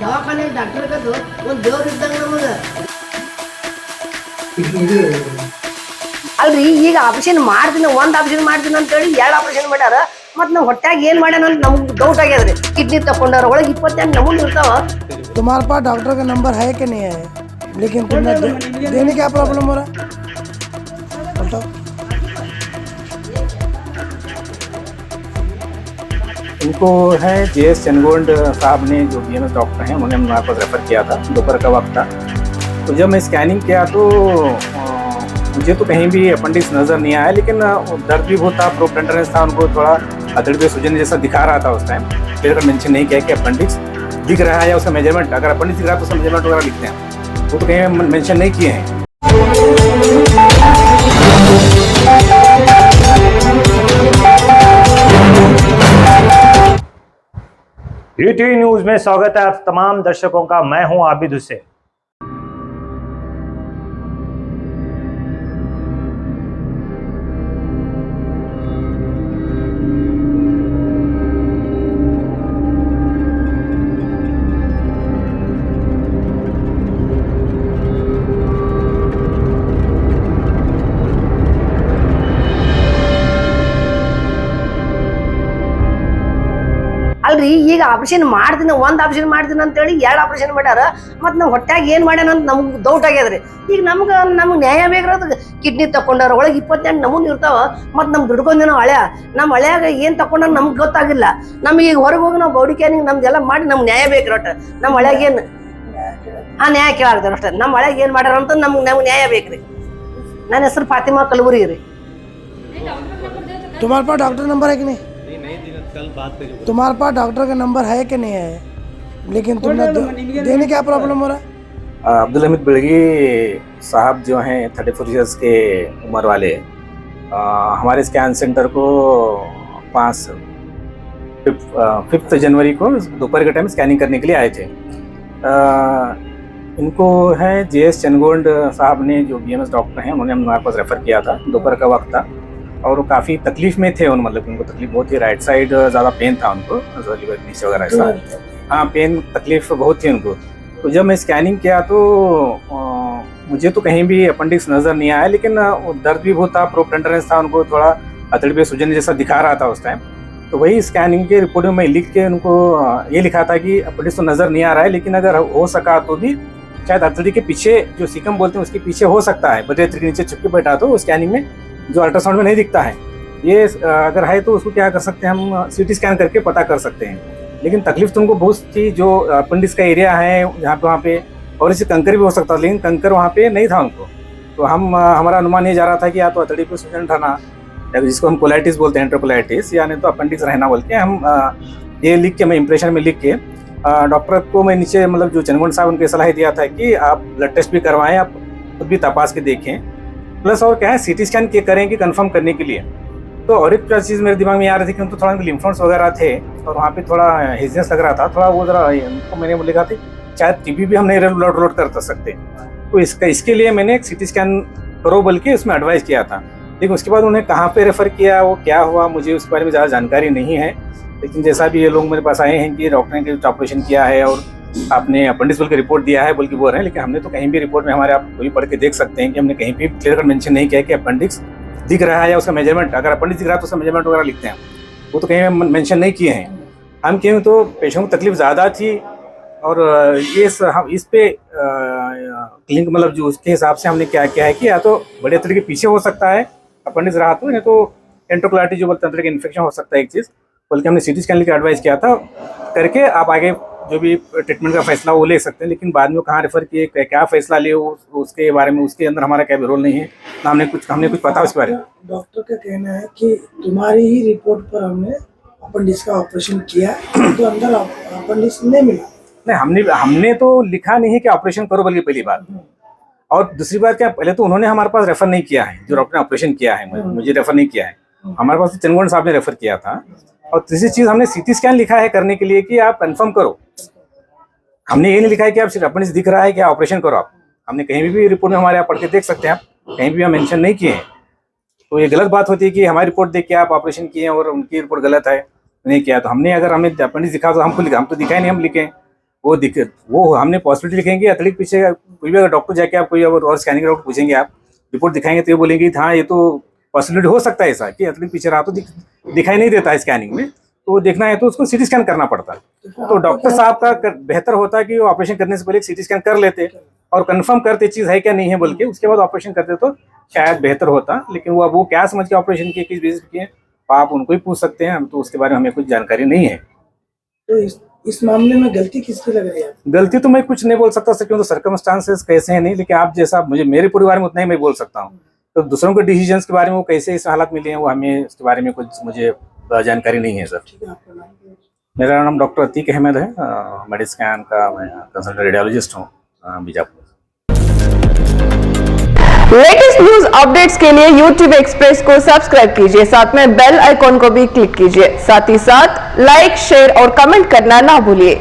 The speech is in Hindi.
ದವಾಖಾನೆ ಡಾಕ್ಟರ್ ಕದ್ದು ಒಂದು ದೇವ್ರ ಇದ್ದಂಗ ನಮಗೆ. ಅಲ್ರಿ ಈಗ ಆಪರೇಷನ್ ಮಾಡ್ತೀನಿ, ಒಂದು ಆಪರೇಷನ್ ಮಾಡ್ತೀನಿ ಅಂತೇಳಿ 2 ಆಪರೇಷನ್ ಮಾಡ್ಯಾರ. ಮತ್ತು ನಾವು ಹೊಟ್ಟಾಗ ಏನು ಮಾಡ್ಯಾನ ಅಂತ ನಮ್ಗೆ ಡೌಟ್ ಆಗ್ಯದ್ರಿ. ಕಿಡ್ನಿ ತಕೊಂಡಾರ, ಒಳಗೆ 28 ನಮೂನೆ ಇರ್ತಾವ. तुम्हारे पास डॉक्टर का नंबर है कि नहीं है? लेकिन तुमने देने क्या प्रॉब्लम हो रहा है? बताओ। इनको है JS चनगोंड साहब ने, जो BMS डॉक्टर हैं, उन्होंने हमारे पास रेफ़र किया था। दोपहर का वक्त था, तो जब मैं स्कैनिंग किया तो मुझे तो कहीं भी अपेंडिक्स नज़र नहीं आया, लेकिन दर्द भी बहुत था, प्रोटेंडरेंस था, उनको थोड़ा अधड़ पे सूजन जैसा दिखा रहा था उस टाइम। फिर अगर मेंशन नहीं किया कि अपेंडिक्स दिख रहा है या उसका मेजरमेंट, अगर अपेंडिक्स दिख रहा है तो उसका मेजरमेंट वगैरह लिखते हैं, वो तो कहीं मेंशन नहीं किए हैं। यूटीवी न्यूज में स्वागत है आप तमाम दर्शकों का। मैं हूं आबिद हुसैन। ಅಲ್ರಿ ಈಗ ಆಪರೇಷನ್ ಮಾಡ್ತೀನಿ, ಒಂದು ಆಪರೇಷನ್ ಮಾಡ್ತೀನಿ ಅಂತೇಳಿ 2 ಆಪರೇಷನ್ ಮಾಡ್ಯಾರ. ಮತ್ತು ನಾವು ಹೊಟ್ಟಾಗ ಏನು ಮಾಡ್ಯಾನ ಅಂತ ನಮ್ಗೆ ಡೌಟ್ ಆಗ್ಯದ್ರಿ. ಈಗ ನಮ್ಗೆ ನ್ಯಾಯ ಬೇಕಿರೋದು. ಕಿಡ್ನಿ ತಕೊಂಡಾರ, ಒಳಗೆ 28 ನಮೂನೆ ಇರ್ತಾವ. ಮತ್ತು ನಮ್ಗೆ ದುಡ್ಕೊಂಡಿನೋ ನಮ್ಮ ಹಳ್ಯಾಗ ಏನು ತಕೊಂಡ ನಮ್ಗೆ ಗೊತ್ತಾಗಿಲ್ಲ. ನಮಗೆ ಈಗ ಹೊರಗೆ ಹೋಗಿ ನಾವು ಬಾಡಿ ಕ್ಯಾನಿಂಗ್ ನಮ್ದೆಲ್ಲ ಮಾಡಿ ನಮ್ಗೆ ನ್ಯಾಯ ಬೇಕಿರೋಟ. ನಮ್ಮ ಹಳ್ಯಾಗ ಏನು ನ್ಯಾಯ ಕೇಳಾಗ್ತಾರ ಅಷ್ಟೇ. ನಮ್ಮ ಹಳ್ಯಾಗ ಏನು ಮಾಡ್ಯಾರ ಅಂತ ನಮ್ಗೆ ನ್ಯಾಯ ಬೇಕ್ರಿ. ನನ್ನ ಹೆಸರು ಫಾತಿಮಾ ಕಲಬುರ್ಗಿ ರೀ. तुम्हारे पास डॉक्टर नंबर है कि नहीं? तुम्हारे पास डॉक्टर का नंबर है कि नहीं है? लेकिन तुमने देने क्या प्रॉब्लम हो रहा है? अब्दुल हमीद बिड़गी साहब जो हैं 34 ईयर्स के उम्र वाले, हमारे स्कैन सेंटर को 5 जनवरी को दोपहर के टाइम स्कैनिंग करने के लिए आए थे। इनको है JS चनगोंड साहब ने, जो BMS डॉक्टर हैं, उन्होंने हमारे पास रेफ़र किया था। दोपहर का वक्त था और वो काफ़ी तकलीफ़ में थे। मतलब उनको तकलीफ बहुत थी, राइट साइड ज़्यादा पेन था उनको, लीवर नीचे वगैरह ऐसा। हाँ, पेन तकलीफ बहुत थी उनको। तो जब मैं स्कैनिंग किया तो मुझे तो कहीं भी अपेंडिक्स नज़र नहीं आया, लेकिन दर्द भी बहुत था, प्रोटेंडरेंस था, उनको थोड़ा अधड़ पे सूजन जैसा दिखा रहा था उस टाइम। तो वही स्कैनिंग के रिपोर्ट में मैं लिख के उनको ये लिखा था कि अपेंडिक्स तो नज़र नहीं आ रहा है, लेकिन अगर हो सका तो भी शायद अर्थड़ी के पीछे, जो सीकम बोलते हैं, उसके पीछे हो सकता है, बरेत्री के नीचे छुपके बैठा, तो स्कैनिंग में जो अल्ट्रासाउंड में नहीं दिखता है, ये अगर है तो उसको क्या कर सकते हैं, हम CT स्कैन करके पता कर सकते हैं। लेकिन तकलीफ तो उनको बहुत थी। जो अपेंडिक्स का एरिया है जहाँ पे, वहाँ पे और इसे कंकर भी हो सकता था, लेकिन कंकर वहाँ पे नहीं था उनको। तो हमारा अनुमान ये जा रहा था कि या तो अतड़ी पे सूजन रहना, या जिसको हम कोलाइटिस बोलते हैं, एंट्रोकोलाइटिस, या नहीं तो अपेंडिक्स रहना बोल के हम ये लिख के, मैं इंप्रेशन में लिख के डॉक्टर को मैं नीचे, मतलब जो चनगोंड साहब, उनके सलाह दिया था कि आप ब्लड टेस्ट भी करवाएं, आप खुद भी तपास के देखें, प्लस और क्या है CT स्कैन के करें कि कंफर्म करने के लिए। तो और एक चीज़ मेरे दिमाग में आ रही थी कि उनको थोड़ा लिम्फ नोड्स वगैरह थे और वहाँ पे थोड़ा हेजिनेस लग रहा था, थोड़ा वो ज़रा उनको मैंने लिखा था शायद TB भी हम नहीं लोड कर सकते। तो इसके लिए मैंने एक CT स्कैन करो बोल के उसमें एडवाइस किया था। लेकिन उसके बाद उन्हें कहाँ पे रेफ़र किया, वो क्या हुआ, मुझे उस बारे में ज़्यादा जानकारी नहीं है। लेकिन जैसा भी ये लोग मेरे पास आए हैं कि डॉक्टर ने ऑपरेशन किया है और आपने अपेंडिक्स बोल के रिपोर्ट दिया है बोल के बोल रहे हैं, लेकिन हमने तो कहीं भी रिपोर्ट में हमारे, आप कोई पढ़ के देख सकते हैं कि हमने कहीं भी क्लियर कट मेंशन नहीं किया कि अपेंडिक्स दिख रहा है या उसका मेजरमेंट, अगर अपेंडिक्स दिख रहा है तो उसका मेजरमेंट वगैरह लिखते हैं, वो तो कहीं मेंशन नहीं किए हैं। हम क्यों, तो पेशेंट को तकलीफ ज़्यादा थी और हम इस पे क्लिनिक, मतलब जो उसके हिसाब से हमने क्या किया है कि या तो बड़े अतड़ी के पीछे हो सकता है अपेंडिक्स रहा, तो नहीं तो एंट्रोकोलाइटिस जो बोलते हैं, अतड़ी का इन्फेक्शन हो सकता है एक चीज़, बल्कि हमने CT स्कैन लेकर एडवाइस किया था। करके आप आगे जो भी ट्रीटमेंट का फैसला वो ले सकते हैं, लेकिन बाद में कहाँ रेफ़र किए, क्या फैसला लिए, उसके बारे में, उसके अंदर हमारा क्या भी रोल नहीं है ना। हमने कुछ पता उसके बारे में। डॉक्टर का कहना है कि तुम्हारी ही रिपोर्ट पर हमने अपेंडिक्स का ऑपरेशन किया तो अंदर अपेंडिक्स नहीं मिला। नहीं, हमने तो लिखा नहीं है कि ऑपरेशन करो बल्कि, पहली बात। और दूसरी बात क्या, पहले तो उन्होंने हमारे पास रेफ़र नहीं किया है, जो डॉक्टर ने ऑपरेशन किया है मुझे रेफ़र नहीं किया है, हमारे पास चनगोंड साहब ने रेफ़र किया था। और तीसरी चीज़, हमने CT स्कैन लिखा है करने के लिए कि आप कंफर्म करो। हमने ये नहीं लिखा है कि आप सिर्फ अपेंडिक्स दिख रहा है कि ऑपरेशन करो आप। हमने कहीं भी रिपोर्ट में हमारे आप पढ़ के देख सकते हैं, आप कहीं भी हम मेंशन नहीं किए हैं। तो ये गलत बात होती है कि हमारी रिपोर्ट देख के आप ऑपरेशन किए और उनकी रिपोर्ट गलत है, नहीं किया। तो हमने अगर हमें अपेंडिक्स दिखा तो हम तो दिखाए नहीं, हम लिखें वो हमने पॉसिबिलिटी लिखेंगे। अतलिक पीछे कोई भी अगर डॉक्टर जाके आप कोई और स्कैनिंग डॉक्टर पूछेंगे, आप रिपोर्ट दिखाएंगे तो ये बोलेंगे हाँ ये तो पॉसिबिलिटी हो सकता है ऐसा कि अतलिक पीछे रहा तो दिखाई नहीं देता है स्कैनिंग में, तो वो देखना है तो उसको सीटी स्कैन करना पड़ता है। तो डॉक्टर साहब का बेहतर होता है कि वो ऑपरेशन करने से पहले सीटी स्कैन कर लेते और कंफर्म करते चीज़ है क्या नहीं है बोल के, उसके बाद ऑपरेशन करते तो शायद बेहतर होता। लेकिन वो क्या समझ के ऑपरेशन किए, किस बेसिस पे किए, आप उनको ही पूछ सकते हैं, हम तो उसके बारे में हमें कुछ जानकारी नहीं है। तो इस मामले में गलती किसकी लग रही है? गलती तो मैं कुछ नहीं बोल सकता सर, क्योंकि सर्कमस्टांसेस कैसे हैं नहीं, लेकिन आप जैसा मुझे मेरे परिवार में उतना ही मैं बोल सकता हूँ। तो दूसरों के डिसीजंस के बारे में वो कैसे इस हालत मिले हैं वो हमें इसके बारे में कुछ मुझे जानकारी नहीं है सर। मेरा नाम डॉक्टर अतीक अहमद है, मेडिस्कैन का मैं कंसल्टेंट रेडियोलॉजिस्ट हूँ बीजापुर। लेटेस्ट न्यूज अपडेट्स के लिए YouTube एक्सप्रेस को सब्सक्राइब कीजिए, साथ में बेल आइकॉन को भी क्लिक कीजिए। साथ ही साथ लाइक, शेयर और कमेंट करना ना भूलिए।